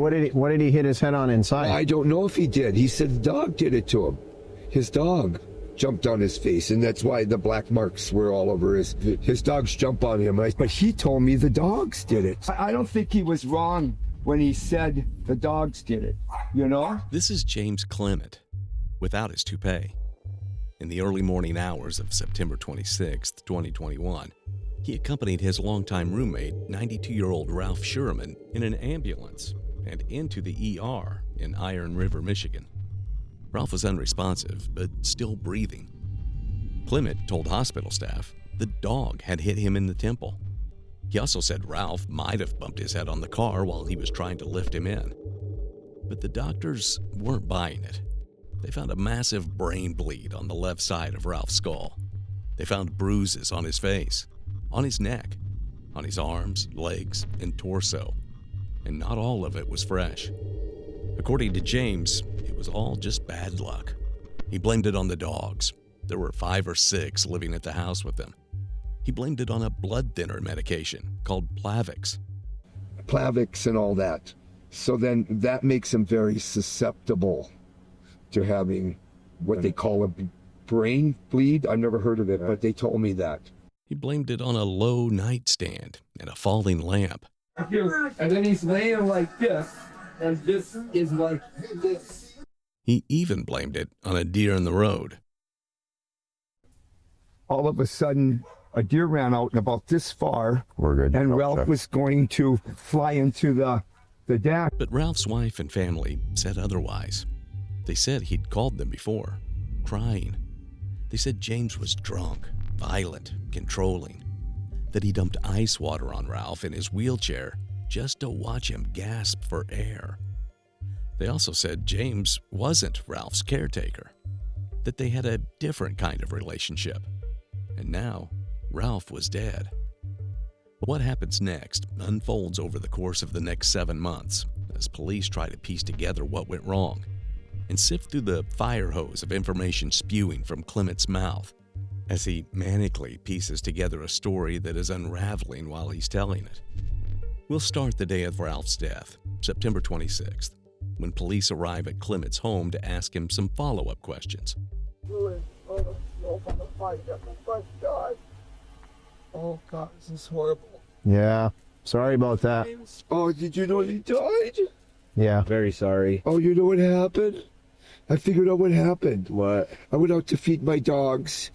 what did he hit his head on inside? I don't know if he did. He said the dog did it to him. His dog jumped on his face, and that's why the black marks were all over his dogs jump on him. But he told me the dogs did it. I don't think he was wrong when he said the dogs did it, you know? This is James Clement, without his toupee. In the early morning hours of September 26, 2021, he accompanied his longtime roommate, 92-year-old Ralph Sherman, in an ambulance and into the ER in Iron River, Michigan. Ralph was unresponsive, but still breathing. Clement told hospital staff the dog had hit him in the temple. He also said Ralph might have bumped his head on the car while he was trying to lift him in. But the doctors weren't buying it. They found a massive brain bleed on the left side of Ralph's skull. They found bruises on his face, on his neck, on his arms, legs, and torso. And not all of it was fresh. According to James, it was all just bad luck. He blamed it on the dogs. There were 5 or 6 living at the house with them. He blamed it on a blood thinner medication called Plavix. Plavix and all that. So then that makes him very susceptible to having what they call a brain bleed. I've never heard of it, but they told me that. He blamed it on a low nightstand and a falling lamp. And then he's laying like this, and this is like this. He even blamed it on a deer in the road. All of a sudden, a deer ran out about this far. We're good. And Ralph was going to fly into the dash. But Ralph's wife and family said otherwise. They said he'd called them before, crying. They said James was drunk, violent, controlling, that he dumped ice water on Ralph in his wheelchair just to watch him gasp for air. They also said James wasn't Ralph's caretaker, that they had a different kind of relationship. And now, Ralph was dead. What happens next unfolds over the course of the next 7 months as police try to piece together what went wrong and sift through the fire hose of information spewing from Clement's mouth as he manically pieces together a story that is unraveling while he's telling it. We'll start the day of Ralph's death, September 26th, when police arrive at Clement's home to ask him some follow-up questions. Oh, God, this is horrible. Yeah, sorry about that. Oh, did you know he died? Yeah. Very sorry. Oh, you know what happened? I figured out what happened. What? I went out to feed my dogs,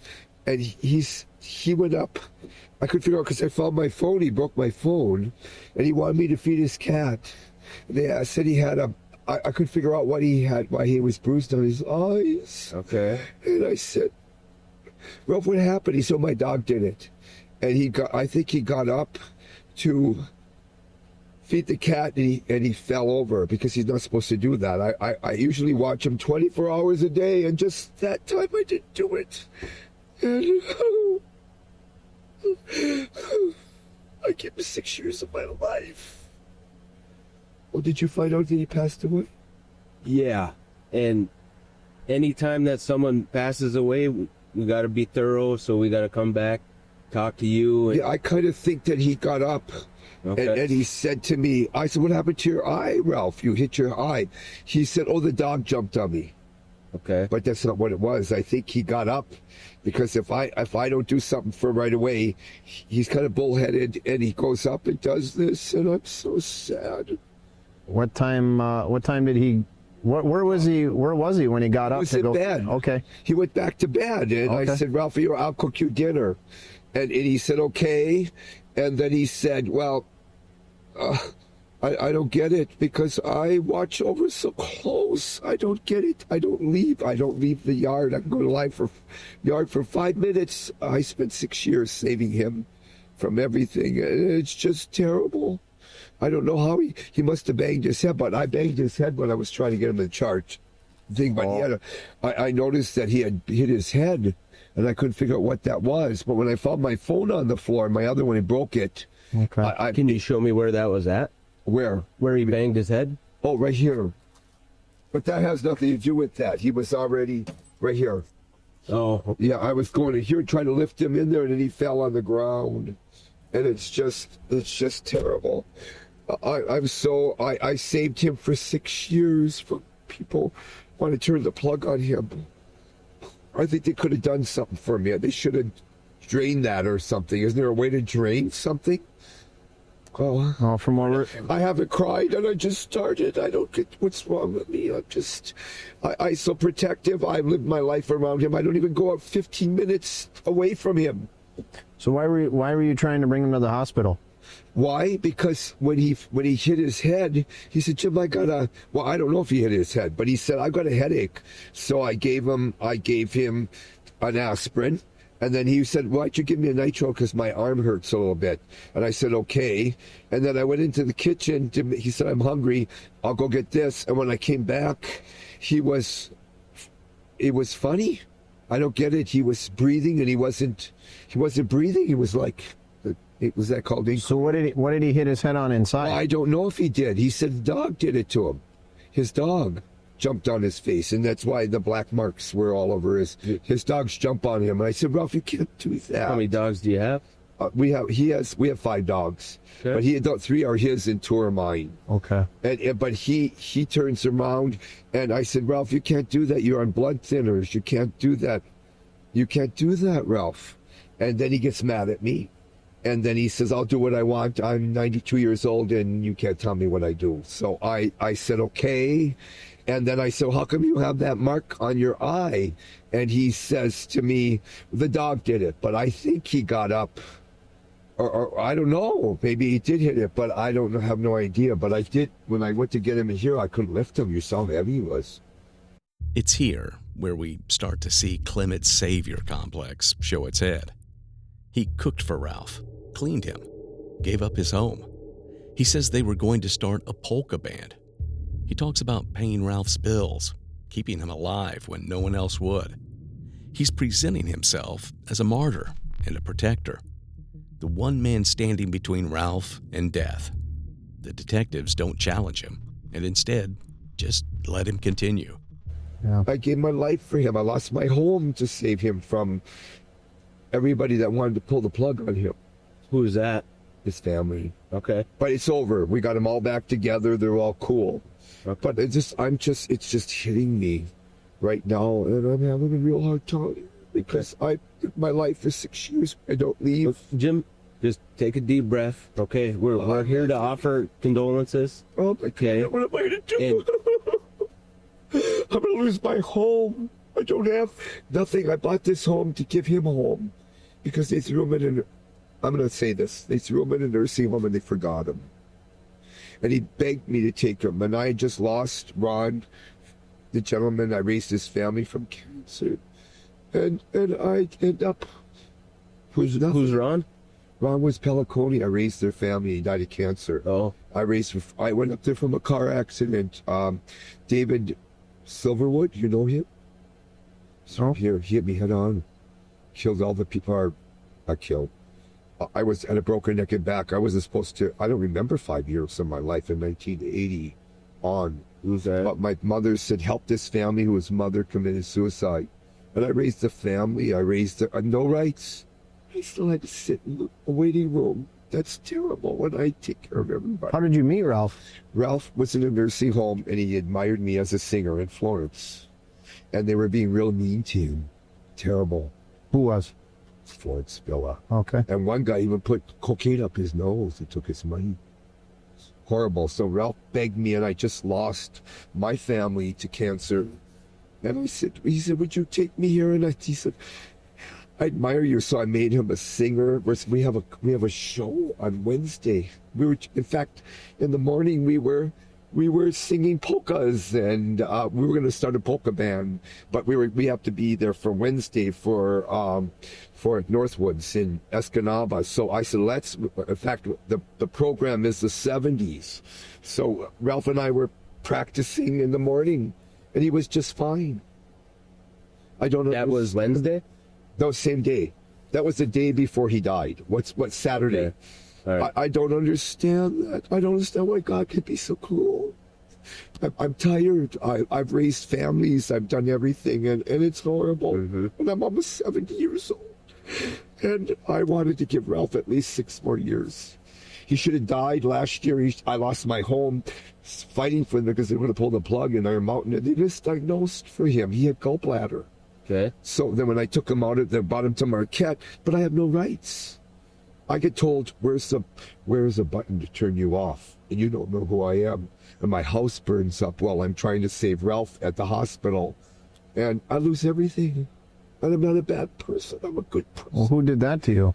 and he went up. I couldn't figure out because I found my phone. He broke my phone, and he wanted me to feed his cat. They said he had I couldn't figure out what he had, why he was bruised on his eyes. Okay. And I said, Ralph, what happened? He said, my dog did it. And I think he got up to feed the cat, and he fell over because he's not supposed to do that. I usually watch him 24 hours a day, and just that time I didn't do it. And I gave him 6 years of my life. Well, did you find out that he passed away? Yeah. And anytime that someone passes away, we got to be thorough, so we got to come back, talk to you. Yeah, I kind of think that he got up. Okay. And he said to me, I said, what happened to your eye, Ralph? You hit your eye. He said, oh, the dog jumped on me. Okay. But that's not what it was. I think he got up because if I don't do something for him right away, he's kind of bullheaded, and he goes up and does this, and I'm so sad. What time did he, where was he when he got up? He was in bed. Okay. He went back to bed, and Okay. I said, Ralph, I'll cook you dinner. And he said, okay. And then he said, well, I don't get it because I watch over so close. I don't get it. I don't leave the yard. I can go to the yard for 5 minutes. I spent 6 years saving him from everything. And it's just terrible. I don't know how he must have banged his head, but I banged his head when I was trying to get him to charge thing. But he had I noticed that he had hit his head, and I couldn't figure out what that was. But when I found my phone on the floor, my other one, he broke it. Okay. Can you show me where that was at? Where? Where he banged his head? Oh, right here. But that has nothing to do with that. He was already right here. Oh. Yeah, I was going to here trying to lift him in there, and then he fell on the ground. And it's just terrible. I saved him for 6 years. For people want to turn the plug on him. I think they could have done something for me. They should have drained that or something. Isn't there a way to drain something? Oh, from what I haven't cried and I just started. I don't get what's wrong with me. I so protective. I lived my life around him. I don't even go out 15 minutes away from him. So why were you trying to bring him to the hospital? Why? Because when he hit his head, he said, Jim, I don't know if he hit his head, but he said, I got a headache. So I gave him an aspirin. And then he said, why'd you give me a nitro? Because my arm hurts a little bit. And I said, okay. And then I went into the kitchen. He said, I'm hungry. I'll go get this. And when I came back, it was funny. I don't get it. He was breathing and he wasn't breathing. He was like, was that called ink? So what did he hit his head on inside? I don't know if he did. He said the dog did it to him. His dog jumped on his face, and that's why the black marks were all over his dogs jump on him. And I said, Ralph, you can't do that. How many dogs do you have? We have 5 dogs, okay. But 3 are his and 2 are mine. Okay. But he turns around, and I said, Ralph, you can't do that. You're on blood thinners. You can't do that. You can't do that, Ralph. And then he gets mad at me. And then he says, I'll do what I want. I'm 92 years old and you can't tell me what I do. So I said, okay. And then I said, how come you have that mark on your eye? And he says to me, the dog did it, but I think he got up. Or I don't know. Maybe he did hit it, but I don't have no idea. But I did, when I went to get him in here, I couldn't lift him. You saw how heavy he was. It's here where we start to see Clement's savior complex show its head. He cooked for Ralph, cleaned him, gave up his home. He says they were going to start a polka band. He talks about paying Ralph's bills, keeping him alive when no one else would. He's presenting himself as a martyr and a protector, the one man standing between Ralph and death. The detectives don't challenge him, and instead just let him continue. Yeah. I gave my life for him. I lost my home to save him from everybody that wanted to pull the plug on him. Who's that? His family. Okay. But it's over. We got them all back together. They're all cool. Okay. But it's just hitting me right now, and I'm having a real hard time because I lived my life for 6 years. I don't leave. Look, Jim, just take a deep breath. Okay, we're here to offer condolences. Oh my Okay. God, what am I gonna do? I'm gonna lose my home. I don't have nothing. I bought this home to give him a home because they threw him in I'm gonna say this. They threw him in a nursing home and they forgot him. And he begged me to take him. And I just lost Ron, the gentleman. I raised his family from cancer. And I end up Who's Ron? Ron was Pelliconi. I raised their family. He died of cancer. Oh. I went up there from a car accident. David Silverwood, you know him? So here, he hit me head on. Killed all the people I killed. I was at a broken neck and back. I wasn't supposed to. I don't remember 5 years of my life in 1980 on. Who's that? But my mother said, help this family whose mother committed suicide. And I raised the family. I raised no rights. I still had to sit in a waiting room. That's terrible when I take care of everybody. How did you meet Ralph? Ralph was in a nursing home and he admired me as a singer in Florence. And they were being real mean to him. Terrible. Who was? Florence Villa. Okay. And one guy even put cocaine up his nose and took his money. Horrible. So Ralph begged me, and I just lost my family to cancer. And he said, would you take me here? And he said, I admire you. So I made him a singer. We have a show on Wednesday. In fact, in the morning we were singing polkas, and we were going to start a polka band, but we have to be there for Wednesday for Northwoods in Escanaba. So I said, in fact, the program is the 70s. So Ralph and I were practicing in the morning, and he was just fine. I don't know. That was Wednesday? No, same day. That was the day before he died. What's Saturday? Okay. All right. I don't understand that. I don't understand why God can be so cruel. I'm tired. I've raised families. I've done everything, and it's horrible. Mm-hmm. And I'm almost 70 years old. And I wanted to give Ralph at least 6 more years. He should have died last year. I lost my home fighting for them because they would have pulled the plug in Iron Mountain. They misdiagnosed for him. He had gallbladder. Okay. So then when I took him out of there, brought him to Marquette, but I have no rights. I get told, where's the button to turn you off? And you don't know who I am. And my house burns up while I'm trying to save Ralph at the hospital. And I lose everything. And I'm not a bad person. I'm a good person. Well, who did that to you?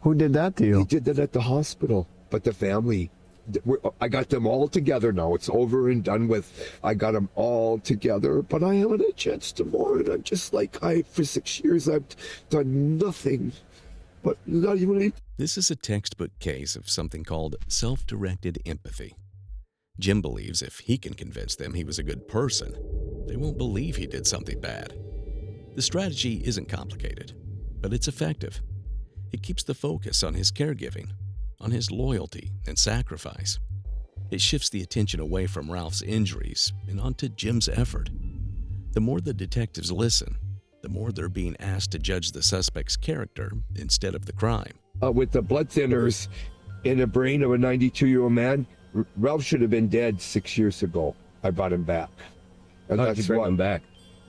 Who did that to you? He did that at the hospital. But the family, I got them all together now. It's over and done with. I got them all together. But I haven't had a chance to mourn. I'm just like, for 6 years, I've done nothing. But not even. This is a textbook case of something called self-directed empathy. Jim believes if he can convince them he was a good person, they won't believe he did something bad. The strategy isn't complicated, but it's effective. It keeps the focus on his caregiving, on his loyalty and sacrifice. It shifts the attention away from Ralph's injuries and onto Jim's effort. The more the detectives listen, the more they're being asked to judge the suspect's character instead of the crime. With the blood thinners in the brain of a 92-year-old man, Ralph should have been dead 6 years ago. I brought him back. And How'd you bring him back?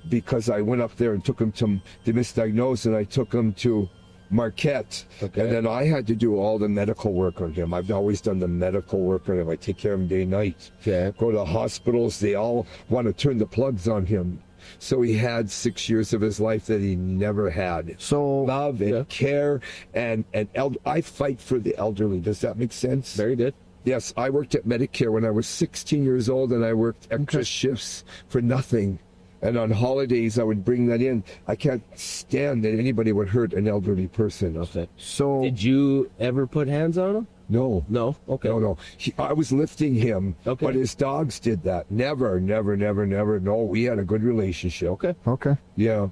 Because I went up there and took him to the misdiagnosed, and I took him to Marquette. Okay. And then I had to do all the medical work on him. I've always done the medical work on him. I take care of him day and night. Okay. Go to the hospitals. They all want to turn the plugs on him. So he had 6 years of his life that he never had. So Love and care and I fight for the elderly. Does that make sense? Very good. Yes, I worked at Medicare when I was 16 years old, and I worked extra shifts for nothing. And on holidays, I would bring that in. I can't stand that anybody would hurt an elderly person. Okay. So Did you ever put hands on him? No. No? Okay. No. I was lifting him, Okay. but his dogs did that. Never. No, we had a good relationship. okay. Yeah.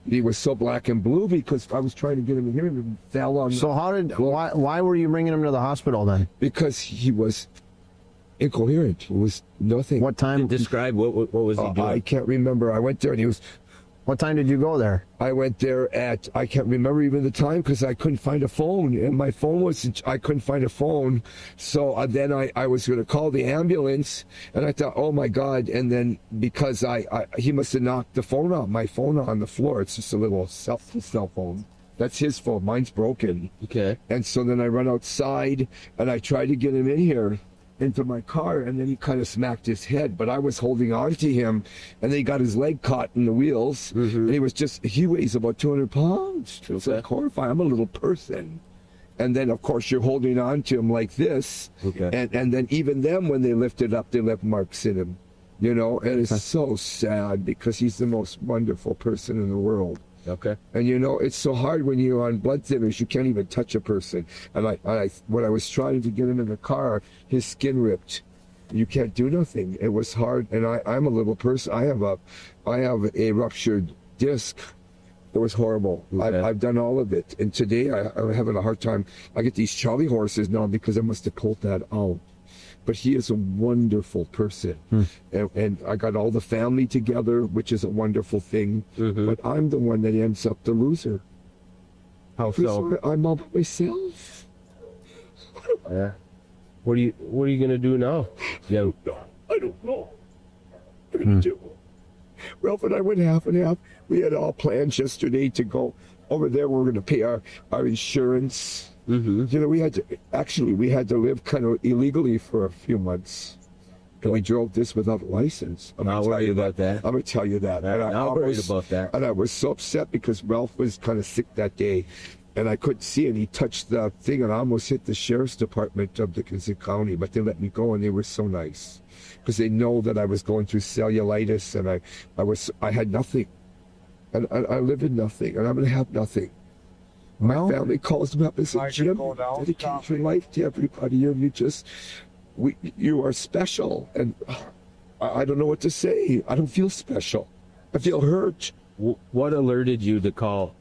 He was so black and blue because I was trying to get him in here and he fell on So why were you bringing him to the hospital then? because he was incoherent. It was nothing. What time? Describe what was he doing? I can't remember. I went there and he was. What time did you go there? I went there at, I can't remember even the time because I couldn't find a phone, and my phone wasn't, I couldn't find a phone. So then I was going to call the ambulance, and I thought, oh my God. And then because he must have knocked the phone off, my phone on the floor. It's just a little cell phone. That's his phone. Mine's broken. Okay. And so then I run outside and I tried to get him in here into my car, and then he kind of smacked his head, but I was holding on to him, and then he got his leg caught in the wheels, and he weighs about 200 pounds. It was like horrifying. I'm a little person. And then, of course, you're holding on to him like this, and then even them, when they lift it up, they left marks in him, and it's so sad because he's the most wonderful person in the world. Okay. And it's so hard when you're on blood thinners, you can't even touch a person. And when I was trying to get him in the car, his skin ripped. You can't do nothing. It was hard. And I'm a little person. I have a ruptured disc. It was horrible. Okay. I've done all of it. And today I'm having a hard time. I get these Charlie horses now because I must have pulled that out. But he is a wonderful person. And I got all the family together, which is a wonderful thing. But I'm the one that ends up the loser. How so? I'm all by myself. Yeah. What are you gonna do now? Yeah. I don't know. What am I gonna do? Ralph and I went half and half. We had all plans yesterday to go over there. We're gonna pay our insurance. We had to live kind of illegally for a few months. And we drove this without a license. I'm not worried about that. I'm going to tell you that. I'm not worried about that. And I was so upset because Ralph was kind of sick that day. And I couldn't see it. He touched the thing and I almost hit the sheriff's department of Dickinson County. But they let me go and they were so nice. Because they know that I was going through cellulitis and I had nothing. And I live in nothing. And I'm going to have nothing. My family calls me up and says, Jim, dedicate your life to everybody. You are special. And I don't know what to say. I don't feel special. I feel hurt. What alerted you to call?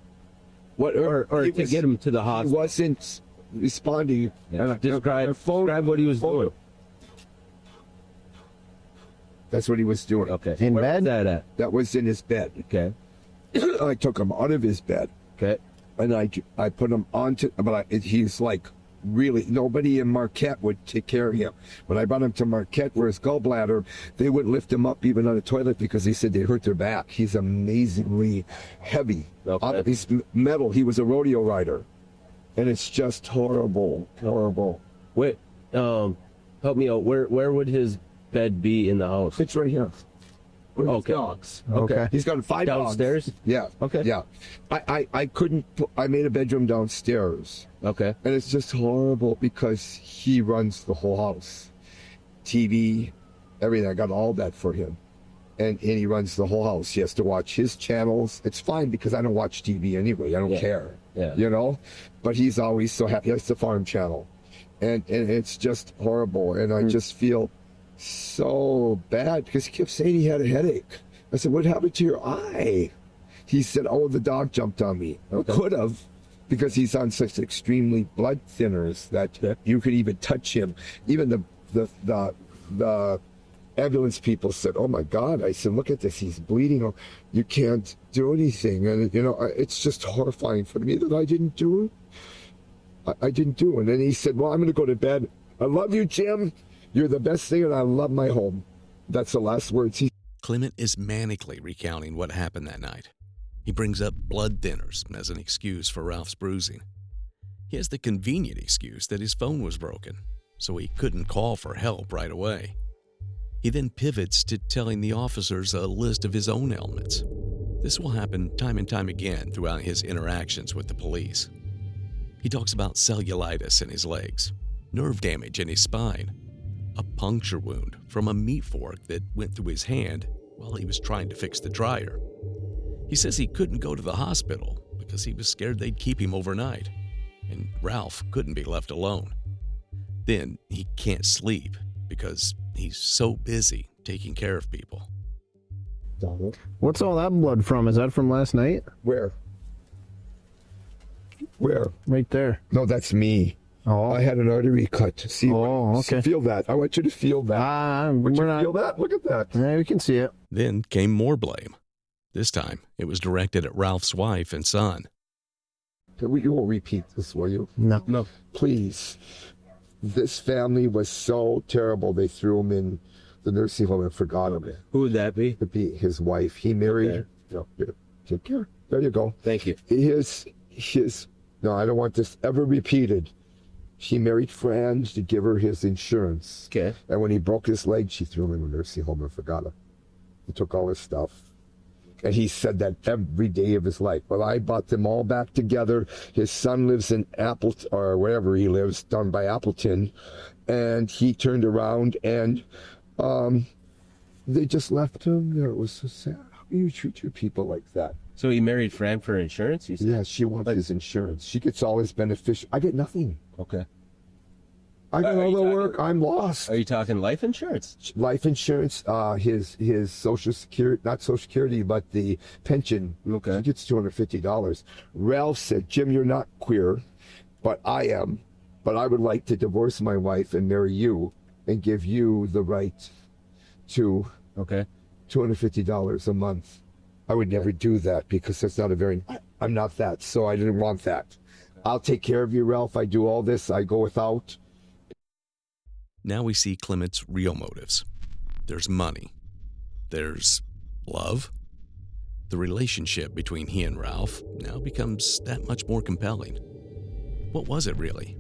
Or to get him to the hospital? He wasn't responding. Yeah. Describe what he was doing. That's what he was doing. Okay. In Where bed? was that at? That was in his bed. Okay. I took him out of his bed. Okay. And I put him onto, but he's like really, nobody in Marquette would take care of him. When I brought him to Marquette for his gallbladder, they wouldn't lift him up even on the toilet because they said they hurt their back. He's amazingly heavy. Okay. He's metal. He was a rodeo rider. And it's just horrible, horrible. Wait, help me out. Where would his bed be in the house? It's right here. With Okay. dogs. Okay. He's got 5 Downstairs? dogs. Yeah. Okay. Yeah. I couldn't I made a bedroom downstairs. Okay. And it's just horrible because he runs the whole house. TV, everything. I got all that for him. And he runs the whole house. He has to watch his channels. It's fine because I don't watch TV anyway. I don't care. Yeah. You know? But he's always so happy. He has the farm channel. And it's just horrible. And I just feel so bad because he kept saying he had a headache. I said, what happened to your eye? He said, oh, the dog jumped on me. Okay. Could have, because he's on such extremely blood thinners that you could even touch him. Even the ambulance people said, oh my God. I said, look at this, he's bleeding. Oh, you can't do anything. And you know, it's just horrifying for me that I didn't do it. I didn't do it. And then he said, well, I'm going to go to bed. I love you, Jim. You're the best thing, and I love my home. That's the last words he. Clement is manically recounting what happened that night. He brings up blood thinners as an excuse for Ralph's bruising. He has the convenient excuse that his phone was broken, so he couldn't call for help right away. He then pivots to telling the officers a list of his own ailments. This will happen time and time again throughout his interactions with the police. He talks about cellulitis in his legs, nerve damage in his spine, a puncture wound from a meat fork that went through his hand while he was trying to fix the dryer. He says he couldn't go to the hospital because he was scared they'd keep him overnight, and Ralph couldn't be left alone. Then he can't sleep because he's so busy taking care of people. Donald. What's all that blood from? Is that from last night? Where? Where? Right there. No, that's me. Oh. I had an artery cut. See, Oh, okay. feel that. I want you to feel that. We're not. Feel that? Look at that. Yeah, we can see it. Then came more blame. This time, it was directed at Ralph's wife and son. You won't repeat this, will you? No. No. Please. This family was so terrible. They threw him in the nursing home and forgot him. Who would that be? To be his wife. He married. Okay. No, here, take care. There you go. Thank you. No, I don't want this ever repeated. She married Fran to give her his insurance. Okay. And when he broke his leg, she threw him in a nursing home and forgot him. He took all his stuff. And he said that every day of his life. Well, I brought them all back together. His son lives in Appleton, or wherever he lives, down by Appleton. And he turned around and they just left him there. It was so sad. How can you treat your people like that? So he married Fran for insurance, you said? Yeah, she wants his insurance. She gets all his beneficial. I get nothing. Okay. I got all the work. I'm lost. Are you talking life insurance? Life insurance, his Social Security, not Social Security, but the pension. Okay. He gets $250. Ralph said, Jim, you're not queer, but I am. But I would like to divorce my wife and marry you and give you the right to Okay. $250 a month. I would never do that because that's not I'm not that, so I didn't want that. I'll take care of you, Ralph. I do all this. I go without. Now we see Clement's real motives. There's money. There's love. The relationship between he and Ralph now becomes that much more compelling. What was it really?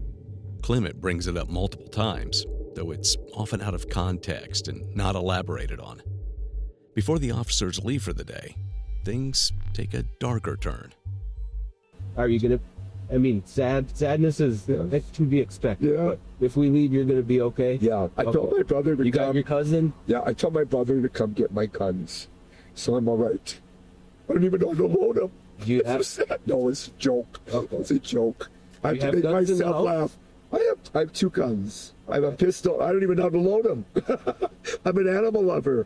Clement brings it up multiple times, though it's often out of context and not elaborated on. Before the officers leave for the day, things take a darker turn. Are you going to, sadness is to be expected. Yeah. But if we leave, you're going to be okay? Yeah, I told my brother to You got come. your cousin? Yeah, I told my brother to come get my guns, so I'm all right. I don't even know how to load them. Do you have, No, it's a joke. It's a joke. I have You to have make guns in the myself house? laugh. I have 2 guns. I have a pistol. I don't even know how to load them. I'm an animal lover.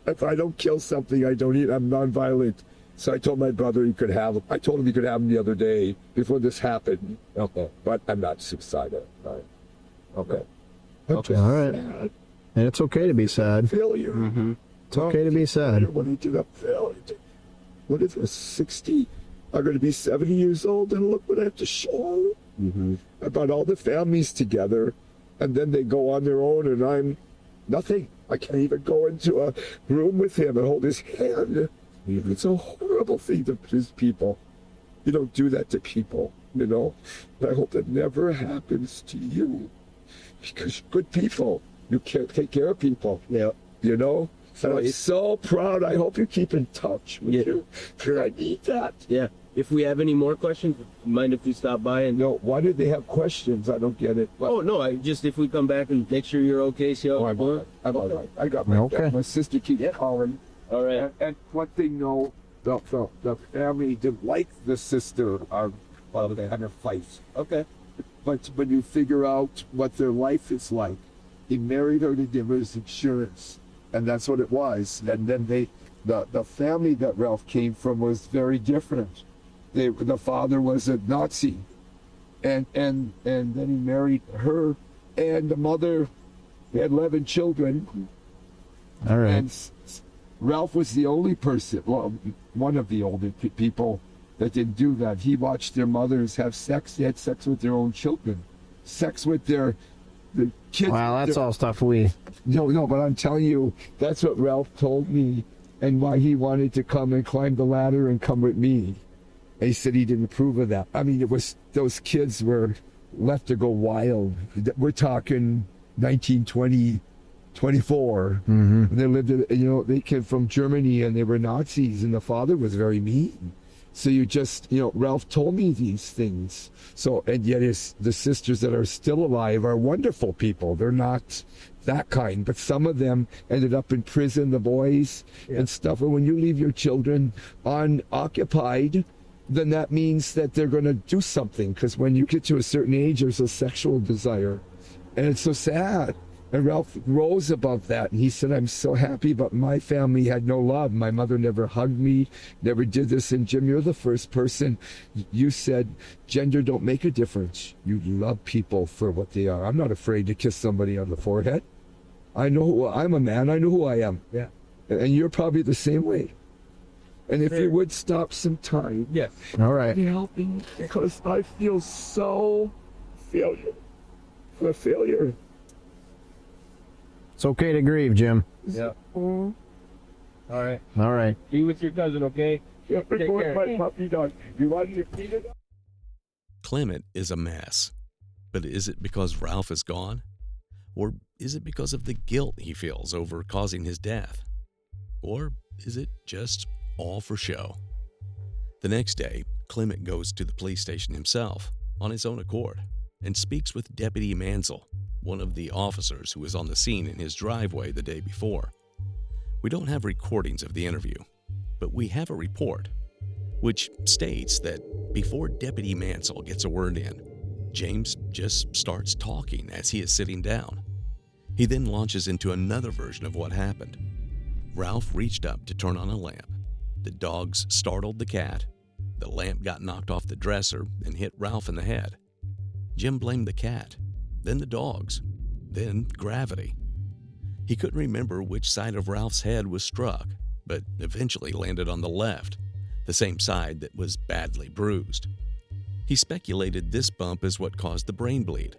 If I don't kill something, I don't eat. I'm nonviolent. So I told my brother he could have them. I told him he could have them the other day before this happened. Okay. But I'm not suicidal. Right. Okay. Okay. All right. And it's okay to be sad. Failure. Mm-hmm. It's okay to be sad. When he did a failure. What is this? 60? I'm going to be 70 years old, and look what I have to show. I brought all the families together, and then they go on their own, and I'm nothing. I can't even go into a room with him and hold his hand. It's a horrible thing to his people. You don't do that to people, you know. And I hope that never happens to you, because you're good people. You can't take care of people. Yeah. You know. And I'm so proud. I hope you keep in touch with you. I need that. Yeah. If we have any more questions, mind if we stop by and... No, why do they have questions? I don't get it. Oh, no, if we come back and make sure you're okay, see how... Oh, I'm all right. I got my Okay. My sister keeps calling. All right. And one thing, no, the family didn't like the sister of they had a fight. Okay. But when you figure out what their life is like, he married her to give her his insurance, and that's what it was. And then the family that Ralph came from was very different. The father was a Nazi, and then he married her, and the mother had 11 children. All right. And Ralph was the only person, well, one of the older people that didn't do that. He watched their mothers have sex. They had sex with their own children, sex with the kids. Wow, that's all stuff we... No, but I'm telling you, that's what Ralph told me, and why he wanted to come and climb the ladder and come with me. And he said he didn't approve of that. I mean, those kids were left to go wild. We're talking 1920, 24. They lived, they came from Germany, and they were Nazis, and the father was very mean. So Ralph told me these things. So, and yet the sisters that are still alive are wonderful people. They're not that kind, but some of them ended up in prison, the boys and stuff. And when you leave your children unoccupied, then that means that they're going to do something. Because when you get to a certain age, there's a sexual desire. And it's so sad. And Ralph rose above that, and he said, I'm so happy, but my family had no love. My mother never hugged me, never did this. And Jim, you're the first person. You said, gender don't make a difference. You love people for what they are. I'm not afraid to kiss somebody on the forehead. I know I'm a man. I know who I am. Yeah. And you're probably the same way. And if you would stop some time. Yes. All right. Help me, because I feel so a failure. It's okay to grieve, Jim. Yeah. All right. All right. Be with your cousin, okay? Yeah, Take care. my puppy dog. You want to feed it? Clement is a mess. But is it because Ralph is gone? Or is it because of the guilt he feels over causing his death? Or is it just all for show? The next day, Clement goes to the police station himself on his own accord and speaks with Deputy Mansell, one of the officers who was on the scene in his driveway the day before. We don't have recordings of the interview, but we have a report, which states that before Deputy Mansell gets a word in, James just starts talking as he is sitting down. He then launches into another version of what happened. Ralph reached up to turn on a lamp. The dogs startled the cat. The lamp got knocked off the dresser and hit Ralph in the head. Jim blamed the cat, then the dogs, then gravity. He couldn't remember which side of Ralph's head was struck, but eventually landed on the left, the same side that was badly bruised. He speculated this bump is what caused the brain bleed.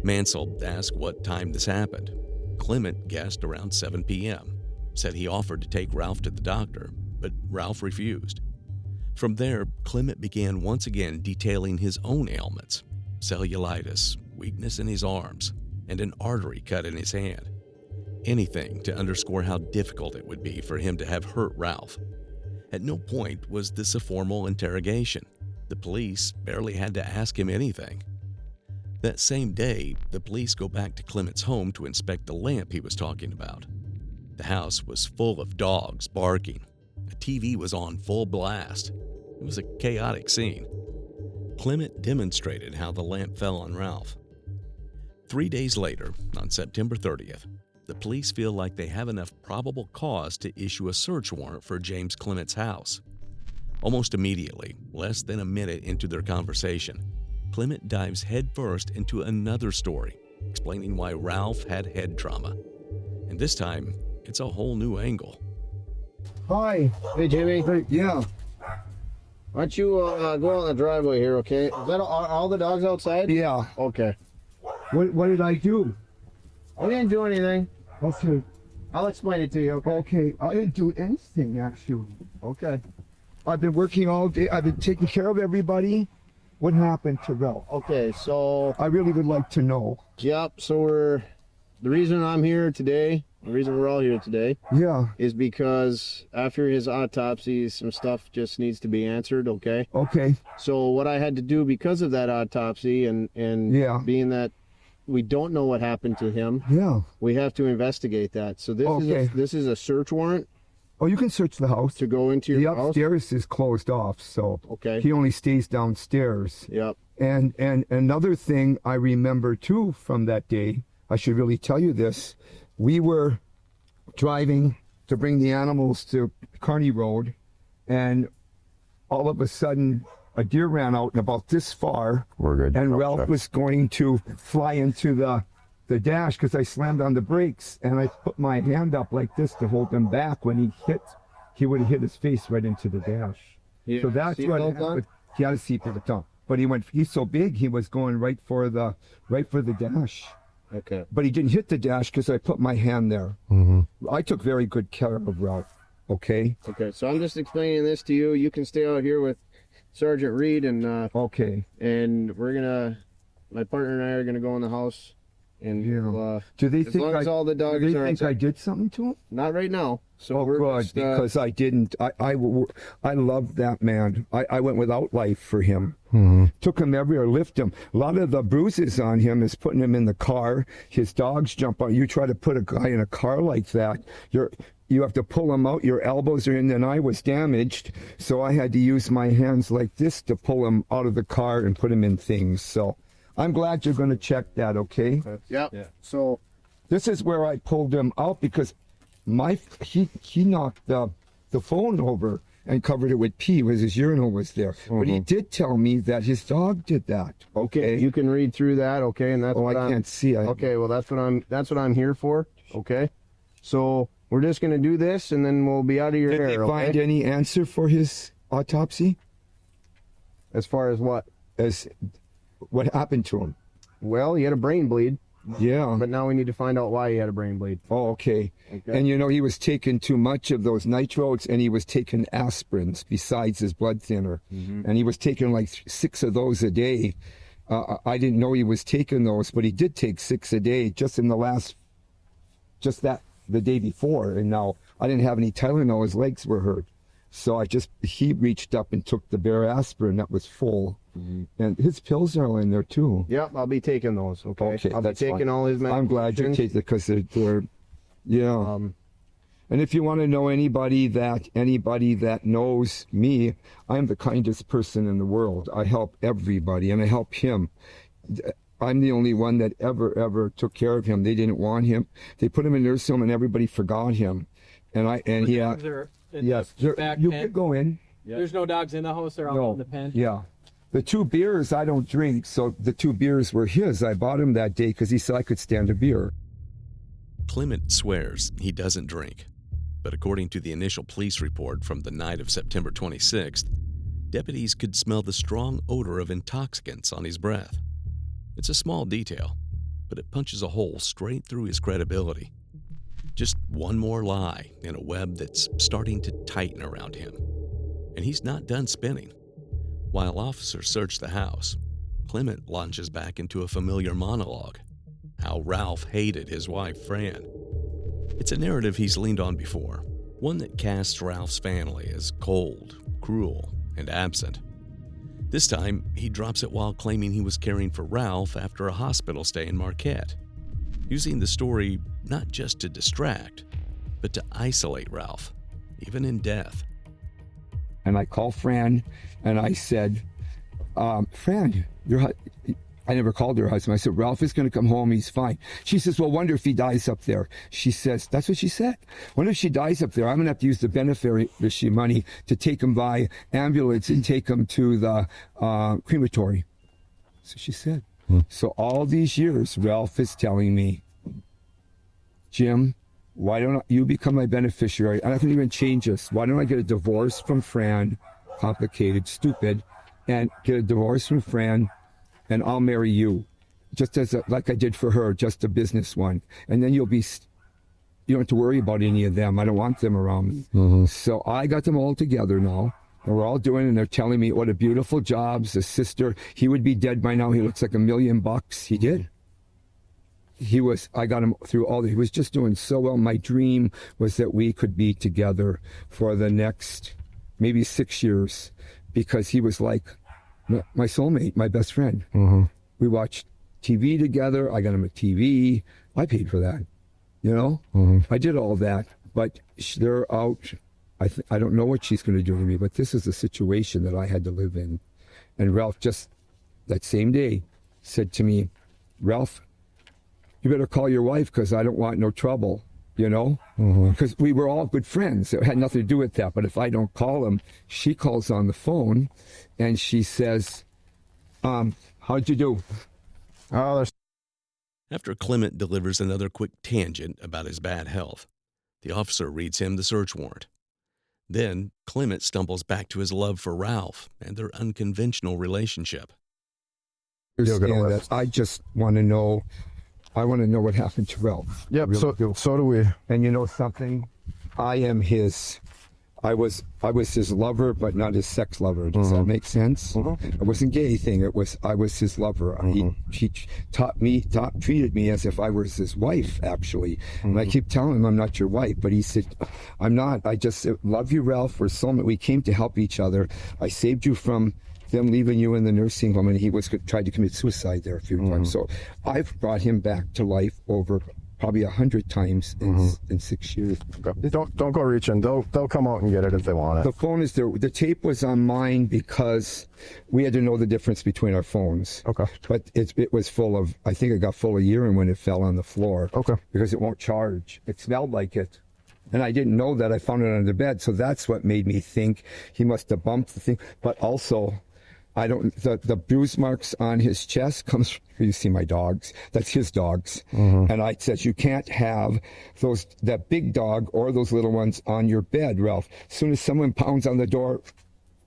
Mansell asked what time this happened. Clement guessed around 7 p.m., said he offered to take Ralph to the doctor, but Ralph refused. From there, Clement began once again detailing his own ailments: cellulitis, weakness in his arms, and an artery cut in his hand. Anything to underscore how difficult it would be for him to have hurt Ralph. At no point was this a formal interrogation. The police barely had to ask him anything. That same day, the police go back to Clement's home to inspect the lamp he was talking about. The house was full of dogs barking. A TV was on full blast. It was a chaotic scene. Clement demonstrated how the lamp fell on Ralph. 3 days later, on September 30th, the police feel like they have enough probable cause to issue a search warrant for James Clement's house. Almost immediately, less than a minute into their conversation, Clement dives headfirst into another story, explaining why Ralph had head trauma. And this time, it's a whole new angle. Hi. Hey, Jimmy. Hey, yeah. Why don't you go out in the driveway here, okay? Is that all the dogs outside? Yeah. Okay. What did I do? I didn't do anything. Okay. I'll explain it to you, okay? Okay. I didn't do anything, actually. Okay. I've been working all day. I've been taking care of everybody. What happened to Ralph? Okay, so, I really would like to know. yep, so the reason I'm here today, the reason we're all here today, Yeah. is because after his autopsy, some stuff just needs to be answered, okay? Okay. So what I had to do because of that autopsy and Yeah. being that we don't know what happened to him, Yeah. we have to investigate that. So Okay. this is a search warrant Oh, you can search the house. to go into The your house. upstairs is closed off, so Okay. he only stays downstairs. Yep. And another thing I remember too from that day, I should really tell you this. We were driving to bring the animals to Kearney Road, and all of a sudden a deer ran out and about this far. We're good. And Ralph was going to fly into the dash because I slammed on the brakes, and I put my hand up like this to hold him back. When he would have hit his face right into the dash. Yeah. So that's what Seatbelt on? happened. He had a seatbelt on, but he's so big he was going right for the dash. Okay. But he didn't hit the dash because I put my hand there. I took very good care of Ralph. Okay. Okay. So I'm just explaining this to you. You can stay out here with Sergeant Reed and Okay. my partner and I are gonna go in the house and Yeah. Do they as think long as all the dogs do they are think outside. I did something to him? Not right now. So Oh, we're good, just, because I didn't. I loved that man. I went without life for him. Took him everywhere, lift him. A lot of the bruises on him is putting him in the car. His dogs jump on. You try to put a guy in a car like that, you have to pull him out. Your elbows are in. And I was damaged, so I had to use my hands like this to pull him out of the car and put him in things. So I'm glad you're going to check that. Okay. Yep. Yeah. So This is where I pulled him out because he knocked the phone over and covered it with pee because his urinal was there. But he did tell me that his dog did that. Okay. you can read through that, okay? And that's Oh, what I can't see. Okay, well that's what I'm here for. Okay. So we're just gonna do this and then we'll be out of your Did hair. they find okay? any answer for his autopsy? As far as what? As what happened to him? Well, he had a brain bleed, Yeah. but now we need to find out why he had a brain bleed. Oh, okay. Okay. And he was taking too much of those nitrates, and he was taking aspirins besides his blood thinner. And he was taking like 6 of those a day. I didn't know he was taking those, but he did take 6 a day just in the day before. And now I didn't have any Tylenol. His legs were hurt. So he reached up and took the bare aspirine that was full. And his pills are all in there too. Yep, I'll be taking those. Okay. Okay, I'll be that's taking fine. all his medications. I'm glad you're taking it because they're yeah. And if you want to know anybody that knows me, I'm the kindest person in the world. I help everybody, and I help him. I'm the only one that ever took care of him. They didn't want him. They put him in nursing home, and everybody forgot him. And he Dogs are in yes, the back you pen. could go in. There's no dogs in the house. They're all in the pen. Yeah. The 2 beers I don't drink, so the 2 beers were his. I bought him that day because he said I could stand a beer. Clement swears he doesn't drink, but according to the initial police report from the night of September 26th, deputies could smell the strong odor of intoxicants on his breath. It's a small detail, but it punches a hole straight through his credibility. Just one more lie in a web that's starting to tighten around him. And he's not done spinning. While officers search the house, Clement launches back into a familiar monologue, how Ralph hated his wife, Fran. It's a narrative he's leaned on before, one that casts Ralph's family as cold, cruel, and absent. This time, he drops it while claiming he was caring for Ralph after a hospital stay in Marquette, using the story not just to distract, but to isolate Ralph, even in death. And I called Fran, and I said, Fran, I never called her husband. I said, Ralph is going to come home. He's fine. She says, well, wonder if he dies up there. She says, that's what she said. Wonder if she dies up there. I'm going to have to use the beneficiary money to take him by ambulance and take him to the crematory. So she said. So all these years, Ralph is telling me, Jim, why don't you become my beneficiary? I'm not going to even change this. Why don't I get a divorce from Fran complicated, stupid, and get a divorce from Fran, and I'll marry you, just like I did for her, just a business one. And then you don't have to worry about any of them. I don't want them around me. So I got them all together now. And we're all doing, and they're telling me what a beautiful job. The sister, he would be dead by now. He looks like $1 million. He did. I got him through he was just doing so well. My dream was that we could be together for the next maybe 6 years, because he was like my soulmate, my best friend. We watched TV together. I got him a TV. I paid for that. I did all that, but they're out. I don't know what she's going to do to me, but this is a situation that I had to live in. And Ralph just that same day said to me, Ralph, you better call your wife, because I don't want no trouble, because we were all good friends. It had nothing to do with that. But if I don't call him, she calls on the phone and she says, how'd you do? Oh, there's After Clement delivers another quick tangent about his bad health, the officer reads him the search warrant. Then Clement stumbles back to his love for Ralph and their unconventional relationship. Understand that. I just want to know. I want to know what happened to Ralph. Yep. Really So do we. And you know something? I am his. I was his lover, but not his sex lover. Does that make sense? It wasn't gay thing. I was his lover. He treated me as if I was his wife, actually. And I keep telling him I'm not your wife, but he said, I'm not. I just love you, Ralph. We're soulmate. We came to help each other. I saved you from them leaving you in the nursing home, and he tried to commit suicide there a few times. So I've brought him back to life over probably 100 times in 6 years. Okay. Don't go reaching. They'll come out and get it if they want it. The phone is there. The tape was on mine because we had to know the difference between our phones. Okay. But it was full of, I think it got full of urine when it fell on the floor. Okay. Because it won't charge. It smelled like it. And I didn't know that. I found it under the bed. So that's what made me think he must have bumped the thing. But also, the bruise marks on his chest comes from, you see my dogs, that's his dogs. And I said, you can't have that big dog or those little ones on your bed, Ralph. As soon as someone pounds on the door,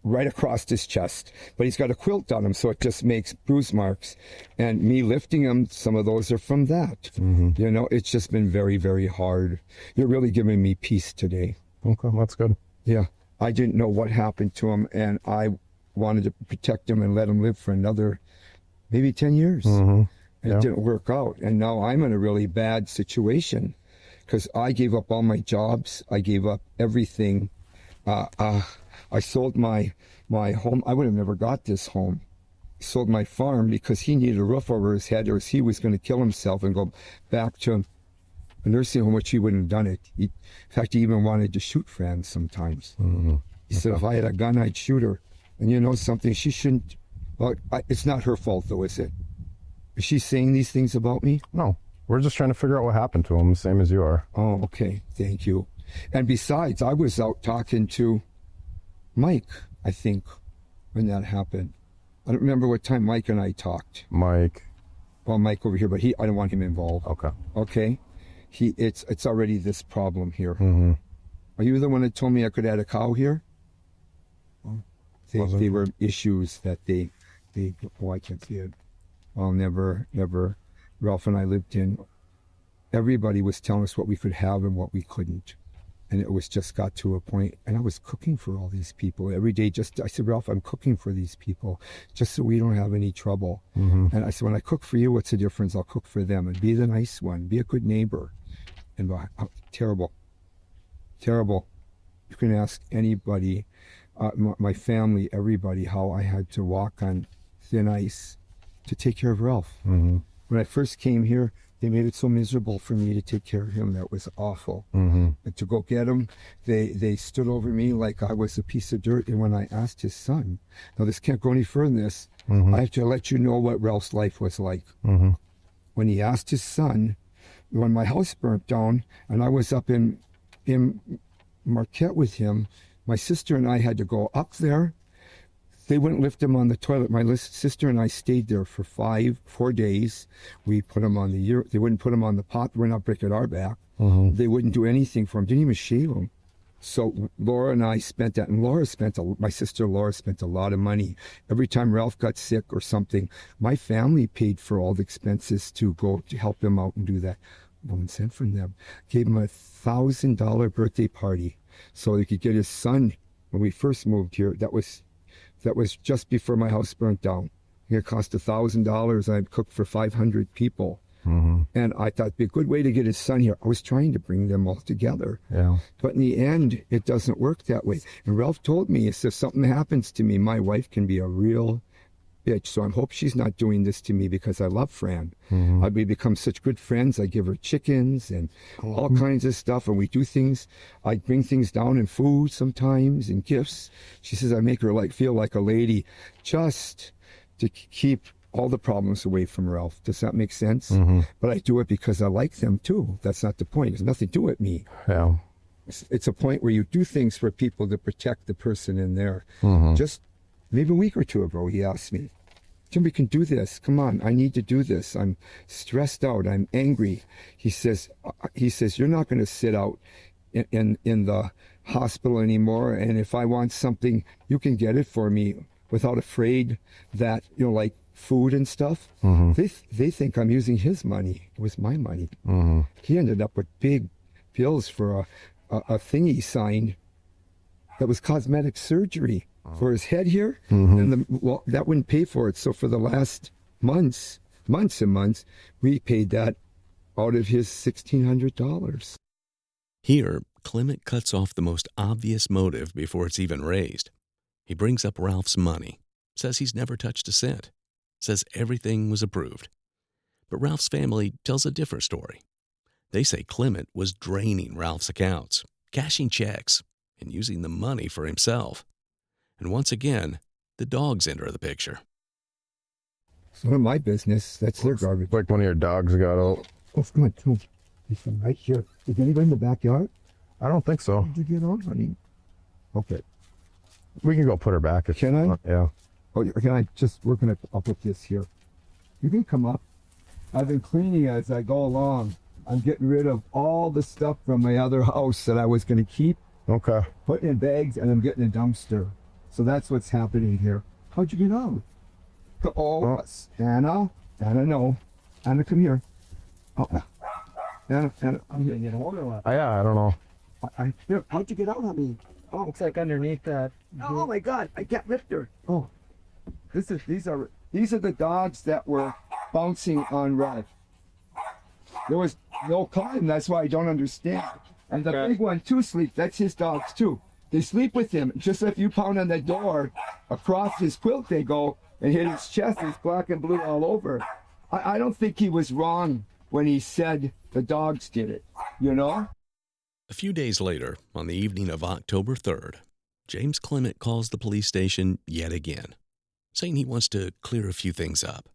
right across his chest, but he's got a quilt on him, so it just makes bruise marks. And me lifting him, some of those are from that. It's just been very, very hard. You're really giving me peace today. Okay, that's good. Yeah, I didn't know what happened to him, and I wanted to protect him and let him live for another maybe 10 years. It didn't work out, and now I'm in a really bad situation because I gave up all my jobs. I gave up everything. I sold my home. I would have never got this home. Sold my farm because he needed a roof over his head, or he was going to kill himself and go back to a nursing home, which he wouldn't have done it. In fact, he even wanted to shoot friends sometimes. He said, if I had a gun, I'd shoot her. And you know something, she shouldn't, well, it's not her fault though, is it? Is she saying these things about me? No, we're just trying to figure out what happened to him, same as you are. Oh, okay, thank you. And besides, I was out talking to Mike, I think, when that happened. I don't remember what time Mike and I talked. Mike. Well, Mike over here, but I don't want him involved. Okay. Okay? It's already this problem here. Are you the one that told me I could add a cow here? They were issues that I can't see it. I'll never, Ralph and I lived in, everybody was telling us what we could have and what we couldn't. And it was just got to a point, and I was cooking for all these people every day. I said, Ralph, I'm cooking for these people just so we don't have any trouble. And I said, when I cook for you, what's the difference? I'll cook for them and be the nice one, be a good neighbor. And terrible. You can ask anybody, my family, everybody, how I had to walk on thin ice to take care of Ralph. When I first came here, they made it so miserable for me to take care of him. That was awful. And to go get him, they stood over me like I was a piece of dirt. And when I asked his son, now this can't go any further than this, I have to let you know what Ralph's life was like. When he asked his son, when my house burnt down and I was up in Marquette with him, my sister and I had to go up there. They wouldn't lift him on the toilet. My sister and I stayed there for 4 days. We put him on they wouldn't put him on the pot. We're not breaking our back. They wouldn't do anything for him. Didn't even shave him. So Laura and I spent that, and my sister Laura spent a lot of money. Every time Ralph got sick or something, my family paid for all the expenses to go to help him out and do that. No one sent from them. Gave him $1,000 birthday party so he could get his son. When we first moved here, that was just before my house burnt down. It cost $1,000. I cooked for 500 people. And I thought it'd be a good way to get his son here. I was trying to bring them all together. Yeah. But in the end, it doesn't work that way. And Ralph told me, if something happens to me, my wife can be a real bitch. So I hope she's not doing this to me because I love Fran. We become such good friends. I give her chickens and all kinds of stuff. And we do things. I bring things down in food sometimes and gifts. She says I make her feel like a lady just to keep all the problems away from Ralph. Does that make sense? But I do it because I like them too. That's not the point. It's nothing to do with me. Yeah. It's a point where you do things for people to protect the person in there. Just maybe a week or two ago, he asked me, Jim, we can do this. Come on, I need to do this. I'm stressed out. I'm angry. He says, you're not going to sit out in the hospital anymore. And if I want something, you can get it for me without afraid that, like food and stuff. They think I'm using his money. It was my money. He ended up with big bills for a thing he signed that was cosmetic surgery for his head here. And that wouldn't pay for it. So for the last months and months, we paid that out of his $1,600. Here, Clement cuts off the most obvious motive before it's even raised. He brings up Ralph's money, says he's never touched a cent, says everything was approved. But Ralph's family tells a different story. They say Clement was draining Ralph's accounts, cashing checks, and using the money for himself. And once again, the dogs enter the picture. It's none of my business. That's their garbage. Like one of your dogs got out. Oh, come on, come. This one right here. Is anybody in the backyard? I don't think so. Did you get on, honey? Okay. We can go put her back. If Can I? Yeah. Oh, can I just, I'll put this here. You can come up. I've been cleaning as I go along. I'm getting rid of all the stuff from my other house that I was going to keep, Okay. putting in bags, and I'm getting a dumpster. So that's what's happening here. How'd you get out? Oh, Anna, no. Anna, come here. Oh, Anna, I'm getting it hold or what? Yeah, I don't know. Here, how'd you get out on me? Oh, Looks like underneath that. oh my God, I got lifter. Oh, these are the dogs that were bouncing on Ralph. There was no climb, that's why I don't understand. And the big one too sleeps, that's his dogs too. They sleep with him. Just if you pound on the door, across his quilt they go and hit his chest. It's black and blue all over. I don't think he was wrong when he said the dogs did it, you know? A few days later, on the evening of October 3rd, James Clement calls the police station yet again, saying he wants to clear a few things up.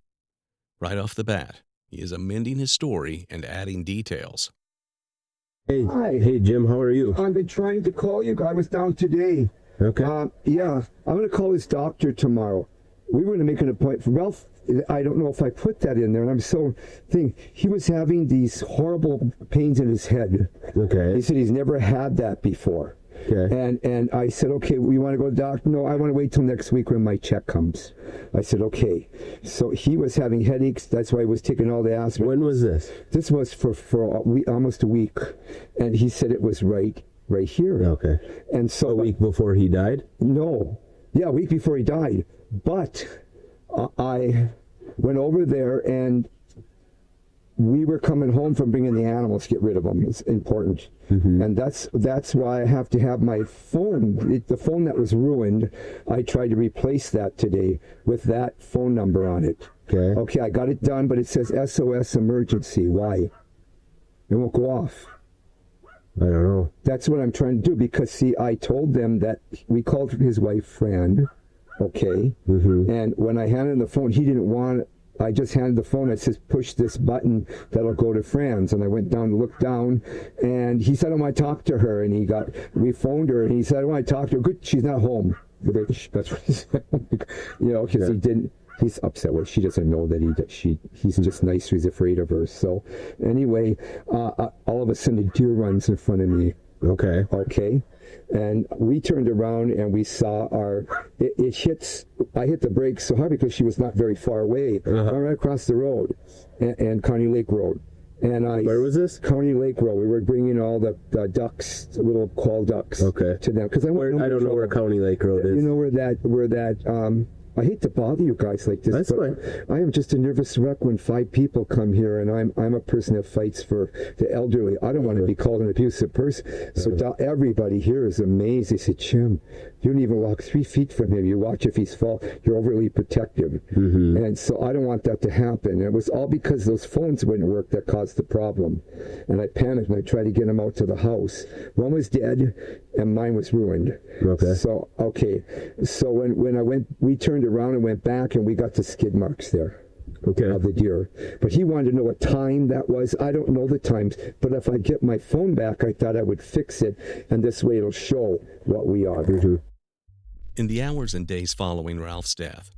Right off the bat, he is amending his story and adding details. Hey, Hi. hey, Jim, how are you? I've been trying to call you. I was down today. Okay. Yeah, I'm going to call his doctor tomorrow. We were going to make an appointment for Ralph. I don't know if I put that in there, and I'm so thinking he was having these horrible pains in his head. Okay. He said he's never had that before. Okay. And I said, okay, we want to go to the doctor? No, I want to wait till next week when my check comes. I said, okay. So he was having headaches. That's why he was taking all the aspirin. When was this? This was for almost a week. And he said it was right here. Okay. And so A week before he died? No. Yeah, a week before he died. But I went over there and we were coming home from bringing the animals to get rid of them. It's important. Mm-hmm. And that's why I have to have my phone. The phone that was ruined, I tried to replace that today with that phone number on it. Okay. Okay, I got it done, but it says SOS emergency. Why? It won't go off. I don't know. That's what I'm trying to do because, see, I told them that we called his wife Fran, okay? Mm-hmm. And when I handed him the phone, he didn't want it. I just handed the phone. It says, push this button that'll go to Fran's. And I went down to look down, and he said, I want to talk to her. And we phoned her, and he said, I want to talk to her. Good, she's not home. That's what he said. You know, because he's upset with her. She doesn't know that he's just nice. He's afraid of her. So anyway, all of a sudden a deer runs in front of me. Okay. Okay. And we turned around and we saw it hits, I hit the brakes so hard because she was not very far away, right across the road, and County Lake Road. And Where was this? County Lake Road. We were bringing all the ducks, the little call ducks, to them. Because I don't know where County Lake Road is. You know where that I hate to bother you guys like this. That's fine. I am just a nervous wreck when 5 people come here, and I'm a person that fights for the elderly. I don't want to be called an abusive person. So everybody here is amazed. They say, Jim, you don't even walk 3 feet from him. You watch if he's fall. You're overly protective. And so I don't want that to happen. It was all because those phones wouldn't work that caused the problem. And I panicked and I tried to get them out to the house. One was dead and mine was ruined. So when we turned around and went back, and we got the skid marks there of the deer. But he wanted to know what time that was. I don't know the times, but if I get my phone back, I thought I would fix it, and this way it'll show what we are. In the hours and days following Ralph's death,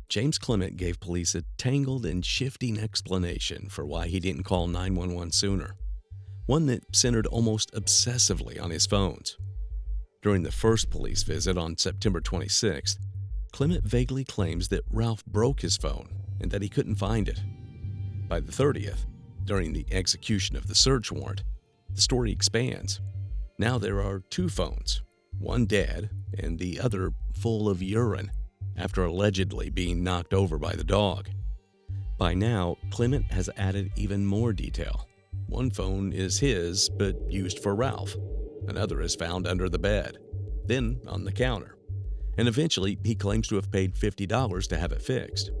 James Clement gave police a tangled and shifting explanation for why he didn't call 911 sooner, one that centered almost obsessively on his phones. During the first police visit on September 26th, Clement vaguely claims that Ralph broke his phone and that he couldn't find it. By the 30th, during the execution of the search warrant, the story expands. Now there are 2 phones, one dead and the other full of urine after allegedly being knocked over by the dog. By now, Clement has added even more detail. One phone is his, but used for Ralph. Another is found under the bed, then on the counter. And eventually, he claims to have paid $50 to have it fixed.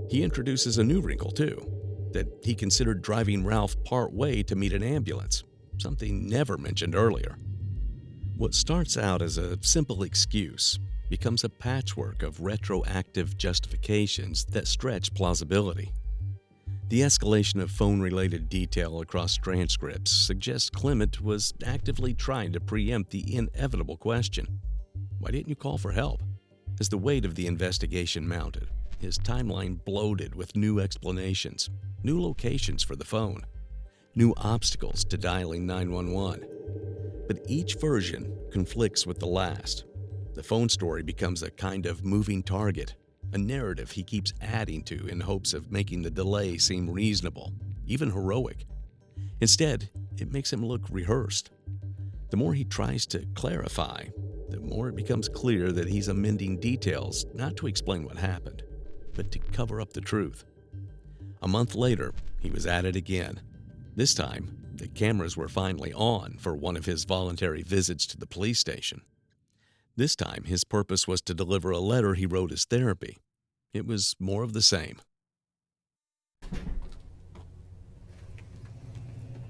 He introduces a new wrinkle, too, that he considered driving Ralph part way to meet an ambulance, something never mentioned earlier. What starts out as a simple excuse becomes a patchwork of retroactive justifications that stretch plausibility. The escalation of phone-related detail across transcripts suggests Clement was actively trying to preempt the inevitable question. Why didn't you call for help? As the weight of the investigation mounted, his timeline bloated with new explanations, new locations for the phone, new obstacles to dialing 911. But each version conflicts with the last. The phone story becomes a kind of moving target, a narrative he keeps adding to in hopes of making the delay seem reasonable, even heroic. Instead, it makes him look rehearsed. The more he tries to clarify, the more it becomes clear that he's amending details not to explain what happened, but to cover up the truth. A month later, he was at it again. This time, the cameras were finally on for one of his voluntary visits to the police station. This time, his purpose was to deliver a letter he wrote as therapy. It was more of the same.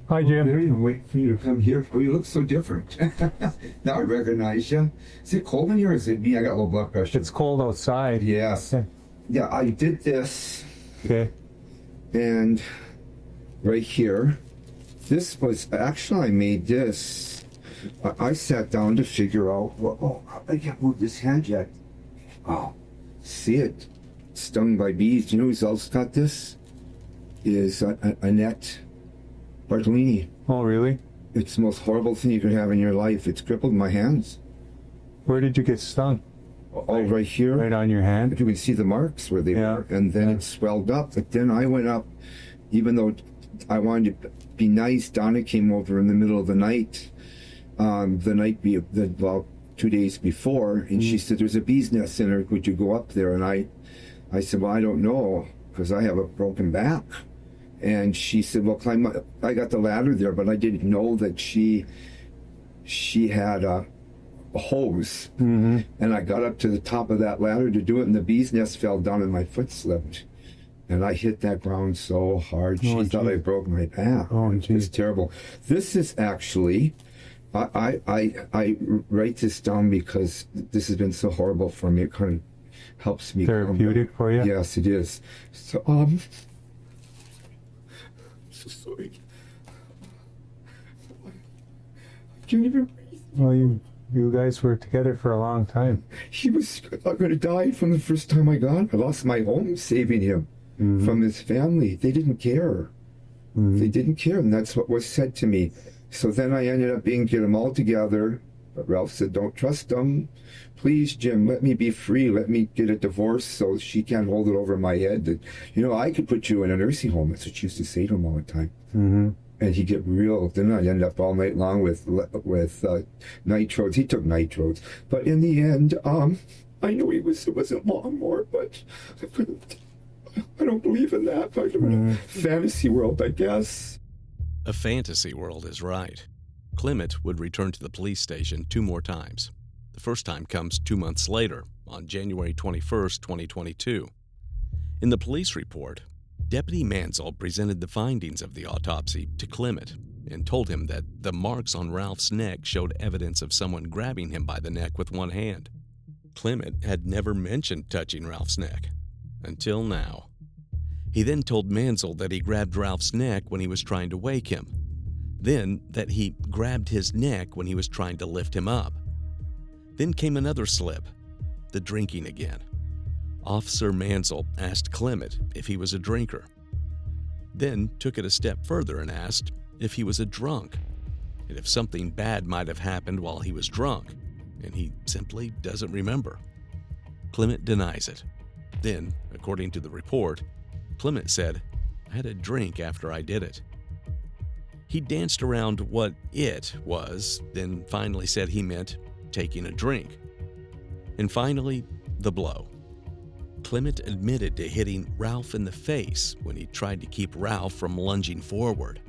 Hi, Jim. There you wait for you to come here. Oh, you look so different. Now I recognize you. Is it cold in here or is it me? I got low blood pressure. It's cold outside. Yes. Yeah, I did this. Okay. And right here, this was actually, I made this. I sat down to figure out, I can't move this hand yet. Oh, see it? Stung by bees. You know who's else got this? Is Annette Bartolini. Oh, really? It's the most horrible thing you could have in your life. It's crippled my hands. Where did you get stung? All right here. Right on your hand? You can see the marks where they were. And then it swelled up. But then I went up, even though I wanted to be nice, Donna came over in the middle of the night, well, 2 days before, and she said, there's a bee's nest in her. Would you go up there? And I said, well, I don't know, because I have a broken back. And she said, well, climb up. I got the ladder there, but I didn't know that she had a hose. And I got up to the top of that ladder to do it, and the bee's nest fell down and my foot slipped. And I hit that ground so hard, she thought I broke my back. Oh, it was terrible. This is actually, I write this down because this has been so horrible for me. It kind of helps me. Therapeutic for you? Yes, it is. So, I'm so sorry. I can't even breathe. Well, you guys were together for a long time. He was going to die from the first time I got. I lost my home saving him from his family. They didn't care. They didn't care, and that's what was said to me. So then I ended up get them all together, But Ralph said, don't trust them. Please, Jim, let me be free. Let me get a divorce so she can't hold it over my head. That, I could put you in a nursing home. That's what she used to say to him all the time. Mm-hmm. And he'd get real. Then I'd end up all night long with nitrodes. He took nitrodes. But in the end, I knew it wasn't long more, but I don't believe in that. Fantasy world, I guess. A fantasy world is right. Clement would return to the police station 2 more times. The first time comes 2 months later, on January 21st, 2022. In the police report, Deputy Mansell presented the findings of the autopsy to Clement and told him that the marks on Ralph's neck showed evidence of someone grabbing him by the neck with one hand. Clement had never mentioned touching Ralph's neck, until now. He then told Mansell that he grabbed Ralph's neck when he was trying to wake him, then that he grabbed his neck when he was trying to lift him up. Then came another slip, the drinking again. Officer Mansell asked Clement if he was a drinker, then took it a step further and asked if he was a drunk, and if something bad might have happened while he was drunk, and he simply doesn't remember. Clement denies it. Then, according to the report, Clement said, "I had a drink after I did it." He danced around what it was, then finally said he meant taking a drink. And finally, the blow. Clement admitted to hitting Ralph in the face when he tried to keep Ralph from lunging forward.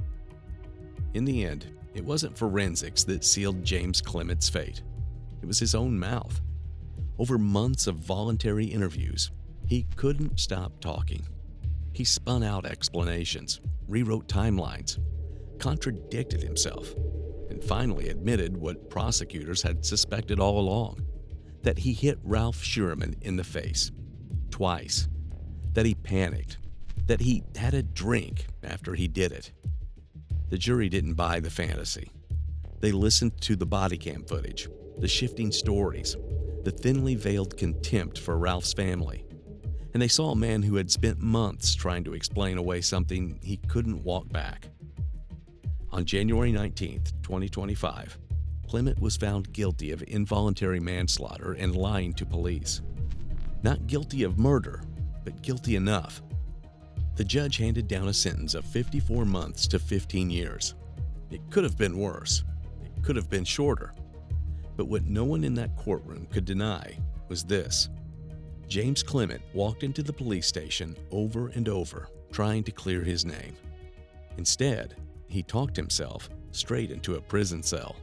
In the end, it wasn't forensics that sealed James Clement's fate. It was his own mouth. Over months of voluntary interviews, he couldn't stop talking. He spun out explanations, rewrote timelines, contradicted himself, and finally admitted what prosecutors had suspected all along, that he hit Ralph Schuerman in the face, twice, that he panicked, that he had a drink after he did it. The jury didn't buy the fantasy. They listened to the body cam footage, the shifting stories, the thinly veiled contempt for Ralph's family, and they saw a man who had spent months trying to explain away something he couldn't walk back. On January 19th, 2025, Clement was found guilty of involuntary manslaughter and lying to police. Not guilty of murder, but guilty enough. The judge handed down a sentence of 54 months to 15 years. It could have been worse. It could have been shorter. But what no one in that courtroom could deny was this. James Clement walked into the police station over and over, trying to clear his name. Instead, he talked himself straight into a prison cell.